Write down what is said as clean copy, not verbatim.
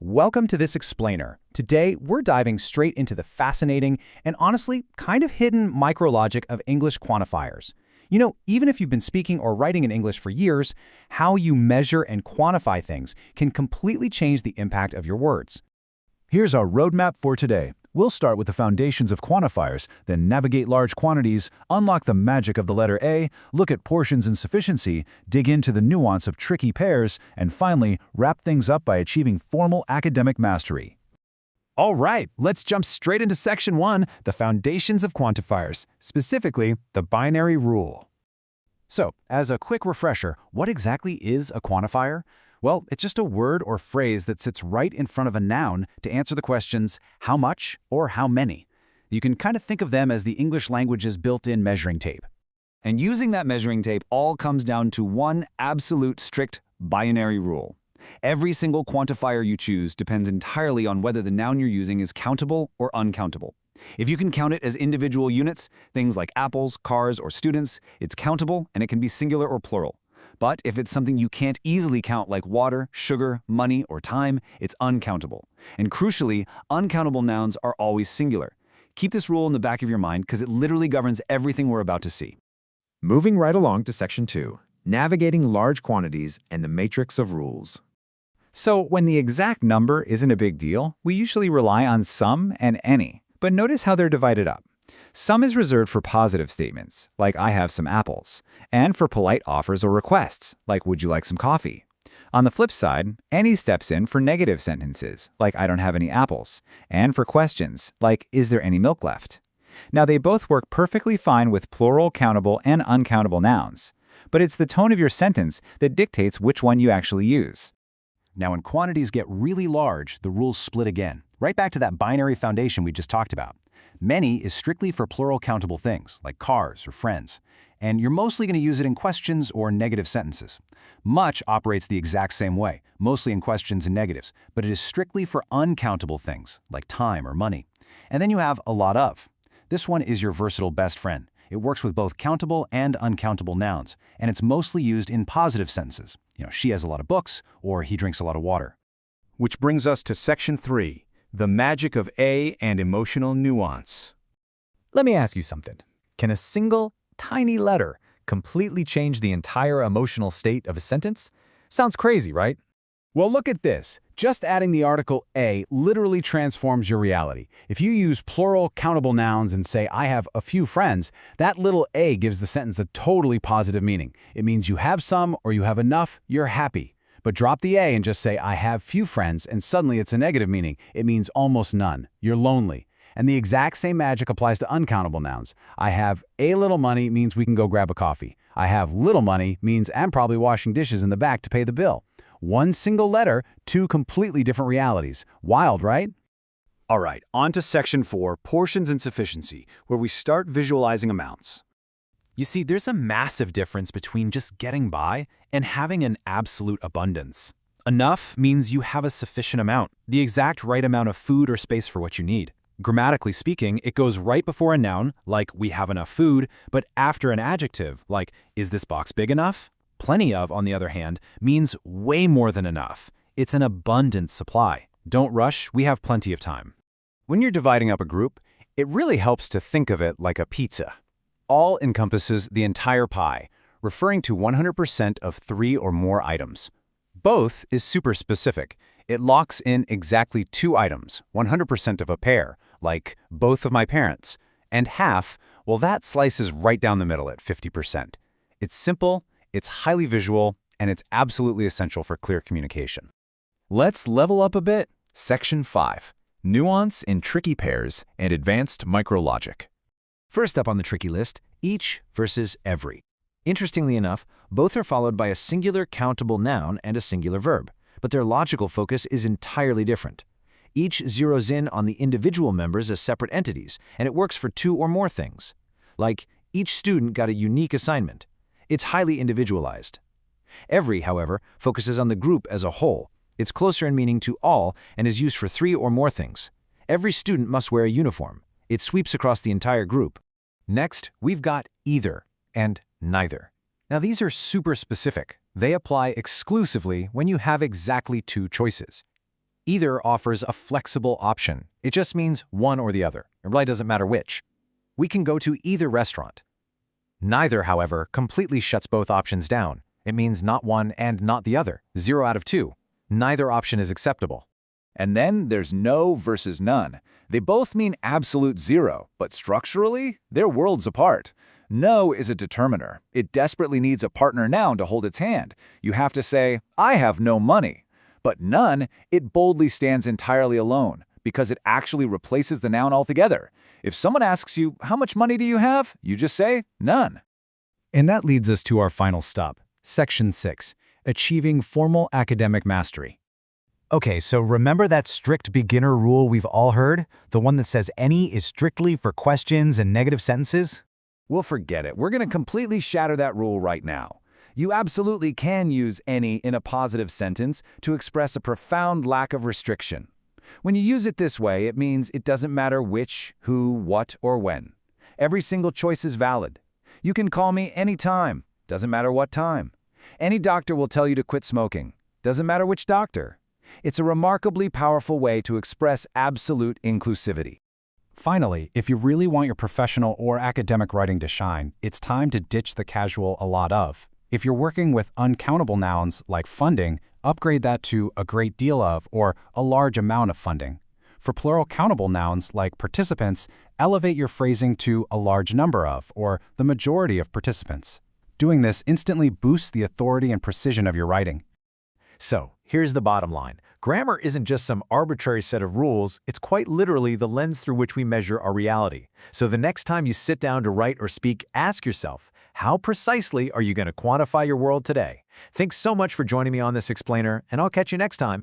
Welcome to this explainer. Today, we're diving straight into the fascinating and honestly kind of hidden micrologic of English quantifiers. You know, even if you've been speaking or writing in English for years, how you measure and quantify things can completely change the impact of your words. Here's our roadmap for today. We'll start with the foundations of quantifiers, then navigate large quantities, unlock the magic of the letter A, look at portions and sufficiency, dig into the nuance of tricky pairs, and finally, wrap things up by achieving formal academic mastery. All right, let's jump straight into Section 1, the foundations of quantifiers, specifically the binary rule. So, as a quick refresher, what exactly is a quantifier? Well, it's just a word or phrase that sits right in front of a noun to answer the questions how much or how many. You can kind of think of them as the English language's built-in measuring tape. And using that measuring tape all comes down to one absolute strict binary rule. Every single quantifier you choose depends entirely on whether the noun you're using is countable or uncountable. If you can count it as individual units, things like apples, cars, or students, it's countable and it can be singular or plural. But if it's something you can't easily count like water, sugar, money, or time, it's uncountable. And crucially, uncountable nouns are always singular. Keep this rule in the back of your mind because it literally governs everything we're about to see. Moving right along to Section 2, navigating large quantities and the matrix of rules. So when the exact number isn't a big deal, we usually rely on some and any. But notice how they're divided up. Some is reserved for positive statements, like I have some apples, and for polite offers or requests, like would you like some coffee? On the flip side, any steps in for negative sentences, like I don't have any apples, and for questions, like is there any milk left? Now they both work perfectly fine with plural, countable, and uncountable nouns, but it's the tone of your sentence that dictates which one you actually use. Now when quantities get really large, the rules split again, right back to that binary foundation we just talked about. Many is strictly for plural countable things, like cars or friends, and you're mostly going to use it in questions or negative sentences. Much operates the exact same way, mostly in questions and negatives, but it is strictly for uncountable things, like time or money. And then you have a lot of. This one is your versatile best friend. It works with both countable and uncountable nouns, and it's mostly used in positive sentences. She has a lot of books, or he drinks a lot of water. Which brings us to Section 3. The magic of A and emotional nuance. Let me ask you something. Can a single, tiny letter completely change the entire emotional state of a sentence? Sounds crazy, right? Well, look at this. Just adding the article A literally transforms your reality. If you use plural countable nouns and say, I have a few friends, that little A gives the sentence a totally positive meaning. It means you have some or you have enough, you're happy. But drop the A and just say, I have few friends, and suddenly it's a negative meaning. It means almost none. You're lonely. And the exact same magic applies to uncountable nouns. I have a little money means we can go grab a coffee. I have little money means I'm probably washing dishes in the back to pay the bill. One single letter, two completely different realities. Wild, right? All right, on to Section 4, portions and sufficiency, where we start visualizing amounts. You see, there's a massive difference between just getting by and having an absolute abundance. Enough means you have a sufficient amount, the exact right amount of food or space for what you need. Grammatically speaking, it goes right before a noun, like we have enough food, but after an adjective, like is this box big enough? Plenty of, on the other hand, means way more than enough. It's an abundant supply. Don't rush, we have plenty of time. When you're dividing up a group, it really helps to think of it like a pizza. All encompasses the entire pie, referring to 100% of 3 or more items. Both is super specific. It locks in exactly 2 items, 100% of a pair, like both of my parents. And half, well, that slices right down the middle at 50%. It's simple, it's highly visual, and it's absolutely essential for clear communication. Let's level up a bit. Section 5. Nuance in tricky pairs and advanced micrologic. First up on the tricky list, each versus every. Interestingly enough, both are followed by a singular countable noun and a singular verb, but their logical focus is entirely different. Each zeroes in on the individual members as separate entities, and it works for 2 or more things. Like, each student got a unique assignment. It's highly individualized. Every, however, focuses on the group as a whole. It's closer in meaning to all and is used for 3 or more things. Every student must wear a uniform. It sweeps across the entire group. Next, we've got either and neither. Now these are super specific. They apply exclusively when you have exactly 2 choices. Either offers a flexible option. It just means one or the other. It really doesn't matter which. We can go to either restaurant. Neither, however, completely shuts both options down. It means not one and not the other. 0 out of 2. Neither option is acceptable. And then there's no versus none. They both mean absolute zero, but structurally, they're worlds apart. No is a determiner. It desperately needs a partner noun to hold its hand. You have to say, I have no money. But none, it boldly stands entirely alone, because it actually replaces the noun altogether. If someone asks you, how much money do you have? You just say, none. And that leads us to our final stop, Section 6, Achieving Formal Academic Mastery. Okay, so remember that strict beginner rule we've all heard? The one that says any is strictly for questions and negative sentences? Well, forget it. We're going to completely shatter that rule right now. You absolutely can use any in a positive sentence to express a profound lack of restriction. When you use it this way, it means it doesn't matter which, who, what, or when. Every single choice is valid. You can call me anytime. Doesn't matter what time. Any doctor will tell you to quit smoking. Doesn't matter which doctor. It's a remarkably powerful way to express absolute inclusivity. Finally, if you really want your professional or academic writing to shine, it's time to ditch the casual a lot of. If you're working with uncountable nouns like funding, upgrade that to a great deal of or a large amount of funding. For plural countable nouns like participants, elevate your phrasing to a large number of or the majority of participants. Doing this instantly boosts the authority and precision of your writing. So, here's the bottom line. Grammar isn't just some arbitrary set of rules, it's quite literally the lens through which we measure our reality. So the next time you sit down to write or speak, ask yourself, how precisely are you going to quantify your world today? Thanks so much for joining me on this explainer, and I'll catch you next time.